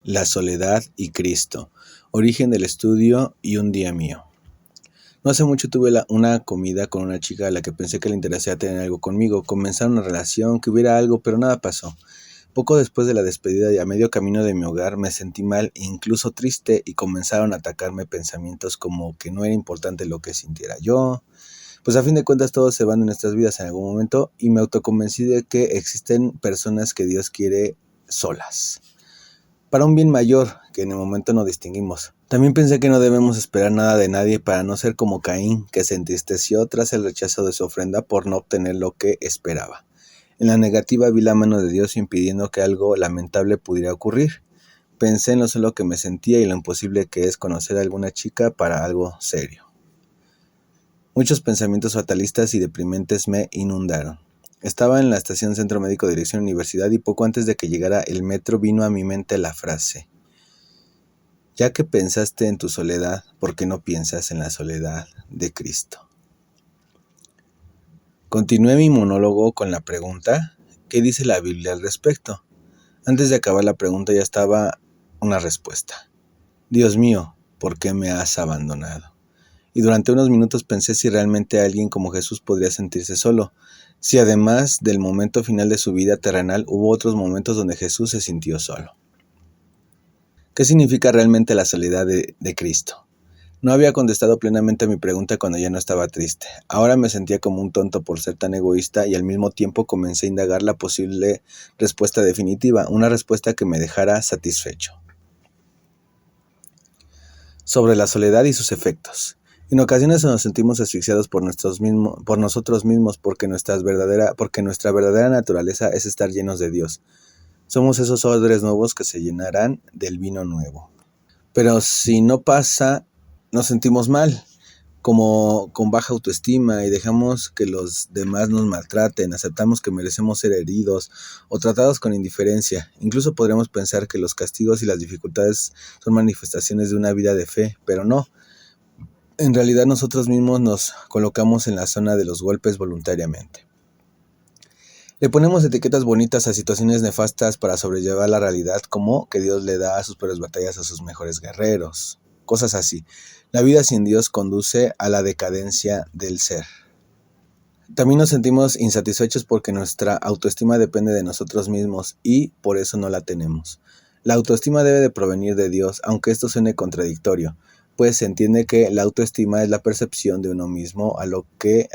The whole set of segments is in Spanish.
La soledad y Cristo. Origen del estudio y un día mío. No hace mucho tuve una comida con una chica a la que pensé que le interesaba tener algo conmigo, comenzar una relación, que hubiera algo, pero nada pasó. Poco después de la despedida y a medio camino de mi hogar me sentí mal e incluso triste y comenzaron a atacarme pensamientos como que no era importante lo que sintiera yo. Pues a fin de cuentas todos se van de nuestras vidas en algún momento y me autoconvencí de que existen personas que Dios quiere solas, para un bien mayor que en el momento no distinguimos. También pensé que no debemos esperar nada de nadie para no ser como Caín, que se entristeció tras el rechazo de su ofrenda por no obtener lo que esperaba. En la negativa vi la mano de Dios impidiendo que algo lamentable pudiera ocurrir. Pensé en lo solo que me sentía y lo imposible que es conocer a alguna chica para algo serio. Muchos pensamientos fatalistas y deprimentes me inundaron. Estaba en la estación Centro Médico Dirección Universidad y poco antes de que llegara el metro vino a mi mente la frase: ya que pensaste en tu soledad, ¿por qué no piensas en la soledad de Cristo? Continué mi monólogo con la pregunta: ¿qué dice la Biblia al respecto? Antes de acabar la pregunta ya estaba una respuesta: Dios mío, ¿por qué me has abandonado? Y durante unos minutos pensé si realmente alguien como Jesús podría sentirse solo, si además del momento final de su vida terrenal hubo otros momentos donde Jesús se sintió solo. ¿Qué significa realmente la soledad de Cristo? No había contestado plenamente a mi pregunta cuando ya no estaba triste. Ahora me sentía como un tonto por ser tan egoísta y al mismo tiempo comencé a indagar la posible respuesta definitiva, una respuesta que me dejara satisfecho. Sobre la soledad y sus efectos. En ocasiones nos sentimos asfixiados por nosotros mismos porque nuestra verdadera naturaleza es estar llenos de Dios. Somos esos odres nuevos que se llenarán del vino nuevo. Pero si no pasa, nos sentimos mal, como con baja autoestima y dejamos que los demás nos maltraten, aceptamos que merecemos ser heridos o tratados con indiferencia. Incluso podríamos pensar que los castigos y las dificultades son manifestaciones de una vida de fe, pero no. En realidad nosotros mismos nos colocamos en la zona de los golpes voluntariamente. Le ponemos etiquetas bonitas a situaciones nefastas para sobrellevar la realidad, como que Dios le da sus peores batallas a sus mejores guerreros, cosas así. La vida sin Dios conduce a la decadencia del ser. También nos sentimos insatisfechos porque nuestra autoestima depende de nosotros mismos y por eso no la tenemos. La autoestima debe de provenir de Dios, aunque esto suene contradictorio, pues se entiende que la autoestima es la percepción de uno mismo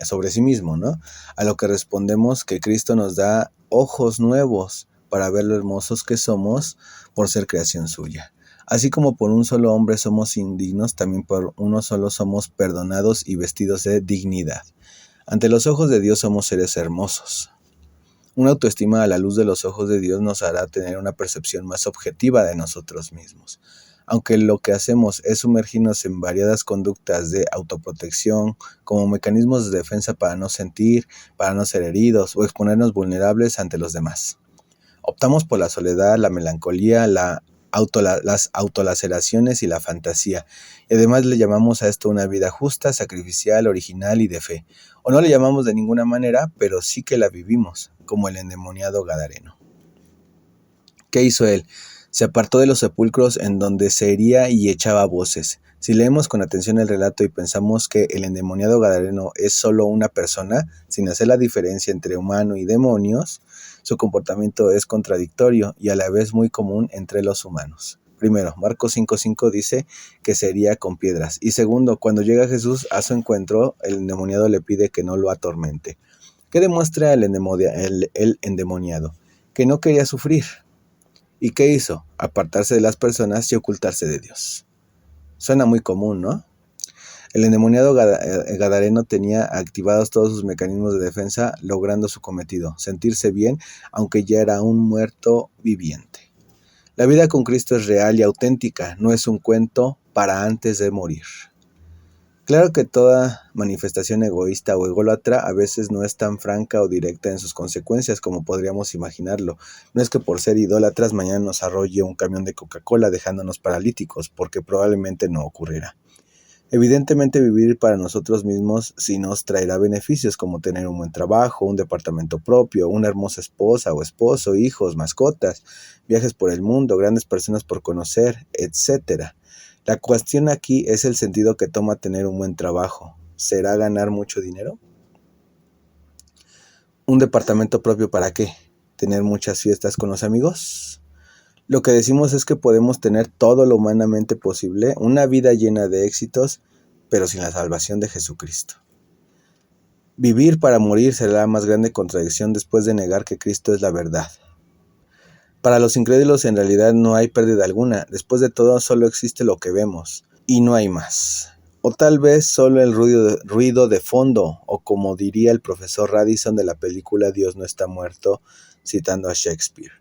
sobre sí mismo, ¿no? A lo que respondemos que Cristo nos da ojos nuevos para ver lo hermosos que somos por ser creación suya. Así como por un solo hombre somos indignos, también por uno solo somos perdonados y vestidos de dignidad. Ante los ojos de Dios somos seres hermosos. Una autoestima a la luz de los ojos de Dios nos hará tener una percepción más objetiva de nosotros mismos. Aunque lo que hacemos es sumergirnos en variadas conductas de autoprotección como mecanismos de defensa para no sentir, para no ser heridos o exponernos vulnerables ante los demás. Optamos por la soledad, la melancolía, las autolaceraciones y la fantasía. Y además le llamamos a esto una vida justa, sacrificial, original y de fe. O no le llamamos de ninguna manera, pero sí que la vivimos, como el endemoniado Gadareno. ¿Qué hizo él? Se apartó de los sepulcros en donde se hería y echaba voces. Si leemos con atención el relato y pensamos que el endemoniado Gadareno es solo una persona, sin hacer la diferencia entre humano y demonios, su comportamiento es contradictorio y a la vez muy común entre los humanos. Primero, Marcos 5:5 dice que se hería con piedras. Y segundo, cuando llega Jesús a su encuentro, el endemoniado le pide que no lo atormente. ¿Qué demuestra el endemoniado? Que no quería sufrir. ¿Y qué hizo? Apartarse de las personas y ocultarse de Dios. Suena muy común, ¿no? El endemoniado Gadareno tenía activados todos sus mecanismos de defensa, logrando su cometido, sentirse bien, aunque ya era un muerto viviente. La vida con Cristo es real y auténtica, no es un cuento para antes de morir. Claro que toda manifestación egoísta o ególatra a veces no es tan franca o directa en sus consecuencias como podríamos imaginarlo. No es que por ser idólatras mañana nos arrolle un camión de Coca-Cola dejándonos paralíticos, porque probablemente no ocurrirá. Evidentemente vivir para nosotros mismos sí nos traerá beneficios como tener un buen trabajo, un departamento propio, una hermosa esposa o esposo, hijos, mascotas, viajes por el mundo, grandes personas por conocer, etc. La cuestión aquí es el sentido que toma tener un buen trabajo. ¿Será ganar mucho dinero? ¿Un departamento propio para qué? ¿Tener muchas fiestas con los amigos? Lo que decimos es que podemos tener todo lo humanamente posible, una vida llena de éxitos, pero sin la salvación de Jesucristo. Vivir para morir será la más grande contradicción después de negar que Cristo es la verdad. Para los incrédulos en realidad no hay pérdida alguna, después de todo solo existe lo que vemos, y no hay más. O tal vez solo el ruido de fondo, o como diría el profesor Radisson de la película Dios no está muerto, citando a Shakespeare.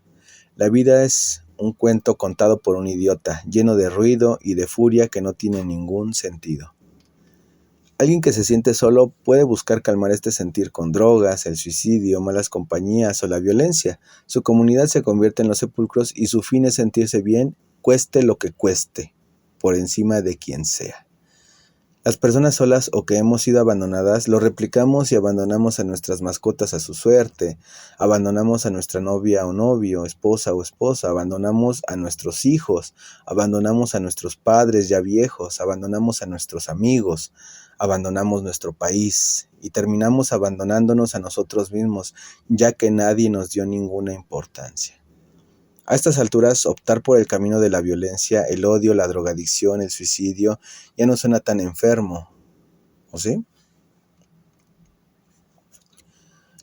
La vida es un cuento contado por un idiota, lleno de ruido y de furia que no tiene ningún sentido. Alguien que se siente solo puede buscar calmar este sentir con drogas, el suicidio, malas compañías o la violencia. Su comunidad se convierte en los sepulcros y su fin es sentirse bien, cueste lo que cueste, por encima de quien sea. Las personas solas o que hemos sido abandonadas lo replicamos y abandonamos a nuestras mascotas a su suerte, abandonamos a nuestra novia o novio, esposa o esposa, abandonamos a nuestros hijos, abandonamos a nuestros padres ya viejos, abandonamos a nuestros amigos, abandonamos nuestro país y terminamos abandonándonos a nosotros mismos, ya que nadie nos dio ninguna importancia. A estas alturas, optar por el camino de la violencia, el odio, la drogadicción, el suicidio, ya no suena tan enfermo, ¿o sí?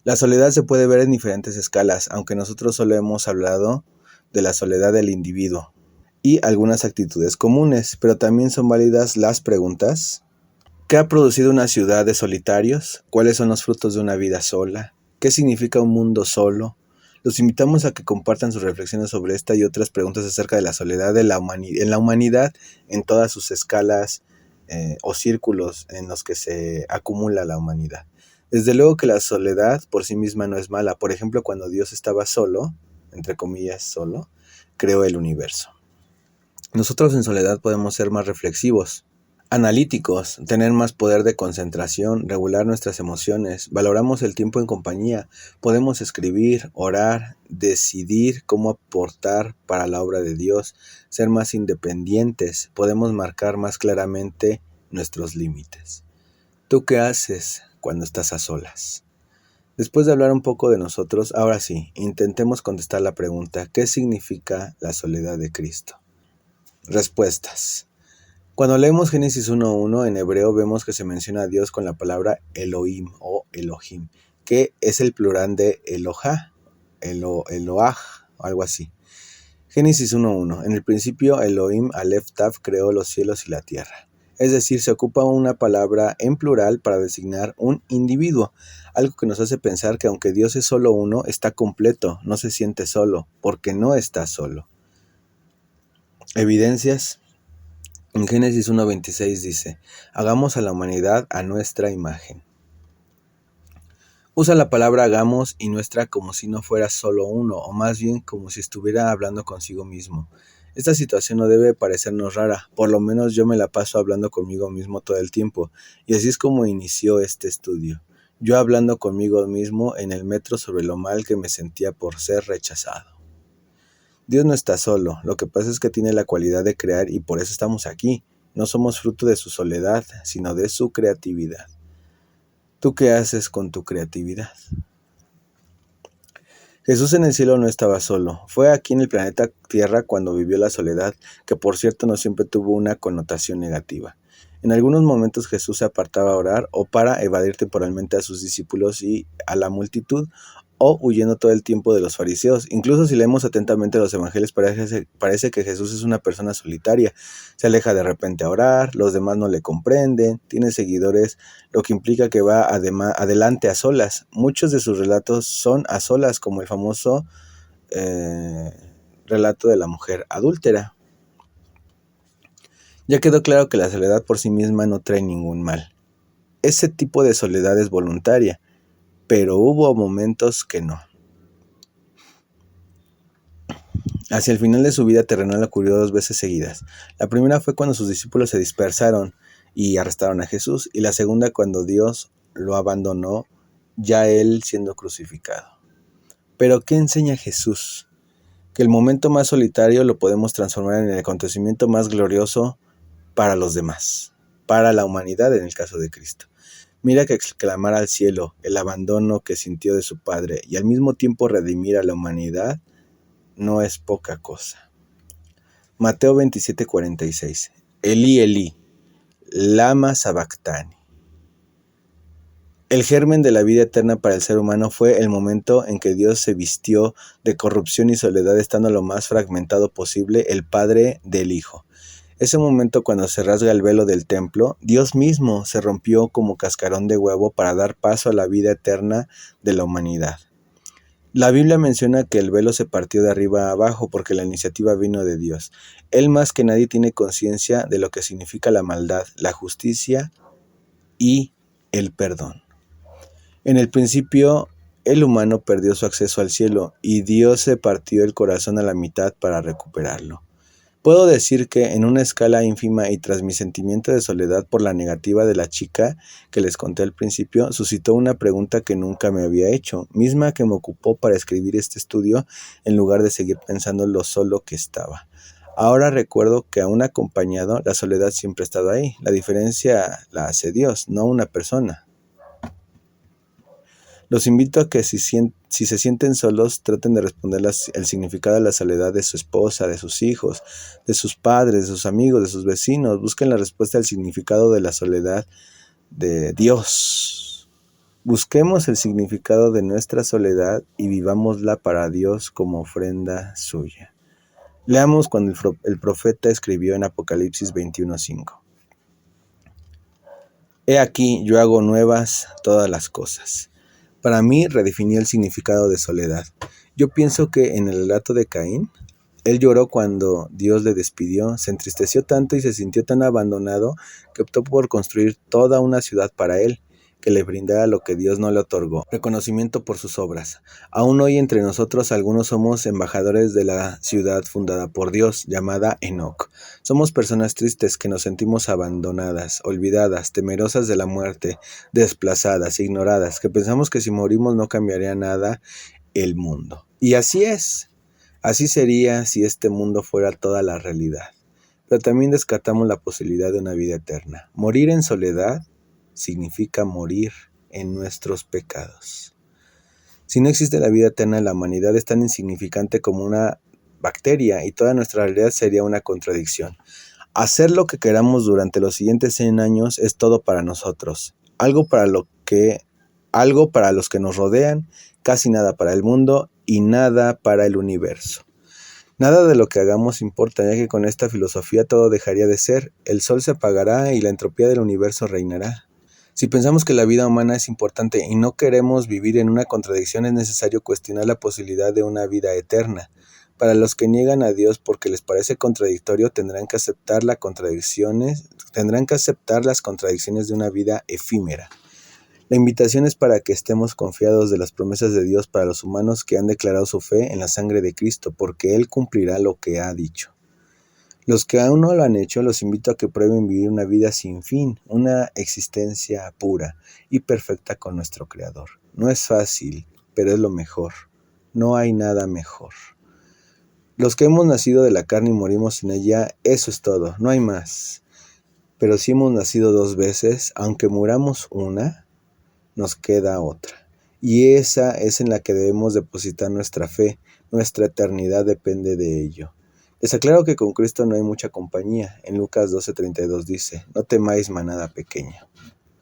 La soledad se puede ver en diferentes escalas, aunque nosotros solo hemos hablado de la soledad del individuo y algunas actitudes comunes, pero también son válidas las preguntas: ¿qué ha producido una ciudad de solitarios? ¿Cuáles son los frutos de una vida sola? ¿Qué significa un mundo solo? Los invitamos a que compartan sus reflexiones sobre esta y otras preguntas acerca de la soledad en la humanidad en todas sus escalas o círculos en los que se acumula la humanidad. Desde luego que la soledad por sí misma no es mala. Por ejemplo, cuando Dios estaba solo, entre comillas solo, creó el universo. Nosotros en soledad podemos ser más reflexivos, analíticos, tener más poder de concentración, regular nuestras emociones, valoramos el tiempo en compañía, podemos escribir, orar, decidir cómo aportar para la obra de Dios, ser más independientes, podemos marcar más claramente nuestros límites. ¿Tú qué haces cuando estás a solas? Después de hablar un poco de nosotros, ahora sí, intentemos contestar la pregunta: ¿qué significa la soledad de Cristo? Respuestas. Cuando leemos Génesis 1:1 en hebreo vemos que se menciona a Dios con la palabra Elohim o Elohim, que es el plural de Elohá, Eloaj, o algo así. Génesis 1:1. En el principio Elohim Aleph Tav creó los cielos y la tierra. Es decir, se ocupa una palabra en plural para designar un individuo, algo que nos hace pensar que aunque Dios es solo uno, está completo, no se siente solo, porque no está solo. Evidencias. En Génesis 1:26 dice: hagamos a la humanidad a nuestra imagen. Usa la palabra hagamos y nuestra como si no fuera solo uno, o más bien como si estuviera hablando consigo mismo. Esta situación no debe parecernos rara, por lo menos yo me la paso hablando conmigo mismo todo el tiempo, y así es como inició este estudio. Yo hablando conmigo mismo en el metro sobre lo mal que me sentía por ser rechazado. Dios no está solo, lo que pasa es que tiene la cualidad de crear y por eso estamos aquí. No somos fruto de su soledad, sino de su creatividad. ¿Tú qué haces con tu creatividad? Jesús en el cielo no estaba solo, fue aquí en el planeta Tierra cuando vivió la soledad, que por cierto no siempre tuvo una connotación negativa. En algunos momentos Jesús se apartaba a orar o para evadir temporalmente a sus discípulos y a la multitud, o huyendo todo el tiempo de los fariseos. Incluso si leemos atentamente los evangelios parece que Jesús es una persona solitaria. Se aleja de repente a orar, los demás no le comprenden, tiene seguidores, lo que implica que va adelante a solas. Muchos de sus relatos son a solas, como el famoso relato de la mujer adúltera. Ya quedó claro que la soledad por sí misma no trae ningún mal. Ese tipo de soledad es voluntaria, pero hubo momentos que no. Hacia el final de su vida terrenal ocurrió 2 veces seguidas. La primera fue cuando sus discípulos se dispersaron y arrestaron a Jesús, y la segunda cuando Dios lo abandonó, ya él siendo crucificado. Pero ¿qué enseña Jesús? Que el momento más solitario lo podemos transformar en el acontecimiento más glorioso para los demás, para la humanidad en el caso de Cristo. Mira que exclamar al cielo el abandono que sintió de su Padre y al mismo tiempo redimir a la humanidad no es poca cosa. Mateo 27:46. Elí, Elí, lama sabactani. El germen de la vida eterna para el ser humano fue el momento en que Dios se vistió de corrupción y soledad, estando lo más fragmentado posible el Padre del Hijo. Ese momento cuando se rasga el velo del templo, Dios mismo se rompió como cascarón de huevo para dar paso a la vida eterna de la humanidad. La Biblia menciona que el velo se partió de arriba a abajo porque la iniciativa vino de Dios. Él más que nadie tiene conciencia de lo que significa la maldad, la justicia y el perdón. En el principio, el humano perdió su acceso al cielo y Dios se partió el corazón a la mitad para recuperarlo. Puedo decir que en una escala ínfima y tras mi sentimiento de soledad por la negativa de la chica que les conté al principio, suscitó una pregunta que nunca me había hecho, misma que me ocupó para escribir este estudio en lugar de seguir pensando lo solo que estaba. Ahora recuerdo que aún acompañado, la soledad siempre ha estado ahí. La diferencia la hace Dios, no una persona. Los invito a que si se sienten solos, traten de responder el significado de la soledad de su esposa, de sus hijos, de sus padres, de sus amigos, de sus vecinos. Busquen la respuesta al significado de la soledad de Dios. Busquemos el significado de nuestra soledad y vivámosla para Dios como ofrenda suya. Leamos cuando el profeta escribió en Apocalipsis 21:5. He aquí, yo hago nuevas todas las cosas. Para mí redefinió el significado de soledad. Yo pienso que en el relato de Caín, él lloró cuando Dios le despidió, se entristeció tanto y se sintió tan abandonado que optó por construir toda una ciudad para él, que le brindara lo que Dios no le otorgó, reconocimiento por sus obras. Aún hoy entre nosotros algunos somos embajadores de la ciudad fundada por Dios, llamada Enoc. Somos personas tristes que nos sentimos abandonadas, olvidadas, temerosas de la muerte, desplazadas, ignoradas, que pensamos que si morimos no cambiaría nada el mundo. Y así es. Así sería si este mundo fuera toda la realidad. Pero también descartamos la posibilidad de una vida eterna. Morir en soledad significa morir en nuestros pecados. Si no existe la vida eterna, la humanidad es tan insignificante como una bacteria y toda nuestra realidad sería una contradicción. Hacer lo que queramos durante los siguientes 100 años es todo para nosotros. Algo para los que nos rodean, casi nada para el mundo y nada para el universo. Nada de lo que hagamos importa, ya que con esta filosofía todo dejaría de ser, el sol se apagará y la entropía del universo reinará. Si pensamos que la vida humana es importante y no queremos vivir en una contradicción, es necesario cuestionar la posibilidad de una vida eterna. Para los que niegan a Dios porque les parece contradictorio, tendrán que aceptar las contradicciones de una vida efímera. La invitación es para que estemos confiados de las promesas de Dios para los humanos que han declarado su fe en la sangre de Cristo, porque Él cumplirá lo que ha dicho. Los que aún no lo han hecho, los invito a que prueben vivir una vida sin fin, una existencia pura y perfecta con nuestro Creador. No es fácil, pero es lo mejor. No hay nada mejor. Los que hemos nacido de la carne y morimos en ella, eso es todo, no hay más. Pero si hemos nacido 2 veces, aunque muramos una, nos queda otra. Y esa es en la que debemos depositar nuestra fe. Nuestra eternidad depende de ello. Les aclaro que con Cristo no hay mucha compañía. En Lucas 12:32 dice, no temáis manada pequeña.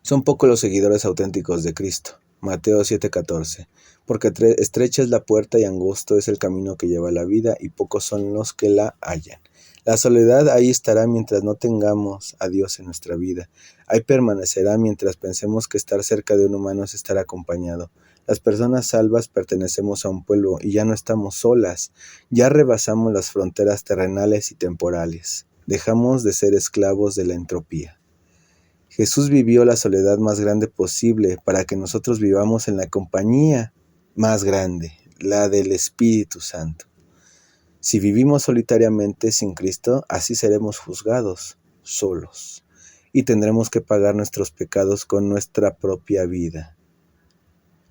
Son pocos los seguidores auténticos de Cristo. Mateo 7:14. Porque estrecha es la puerta y angosto es el camino que lleva a la vida y pocos son los que la hallan. La soledad ahí estará mientras no tengamos a Dios en nuestra vida. Ahí permanecerá mientras pensemos que estar cerca de un humano es estar acompañado. Las personas salvas pertenecemos a un pueblo y ya no estamos solas. Ya rebasamos las fronteras terrenales y temporales. Dejamos de ser esclavos de la entropía. Jesús vivió la soledad más grande posible para que nosotros vivamos en la compañía más grande, la del Espíritu Santo. Si vivimos solitariamente sin Cristo, así seremos juzgados, solos. y tendremos que pagar nuestros pecados con nuestra propia vida.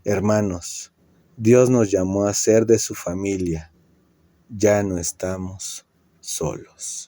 Hermanos, Dios nos llamó a ser de su familia. Ya no estamos solos.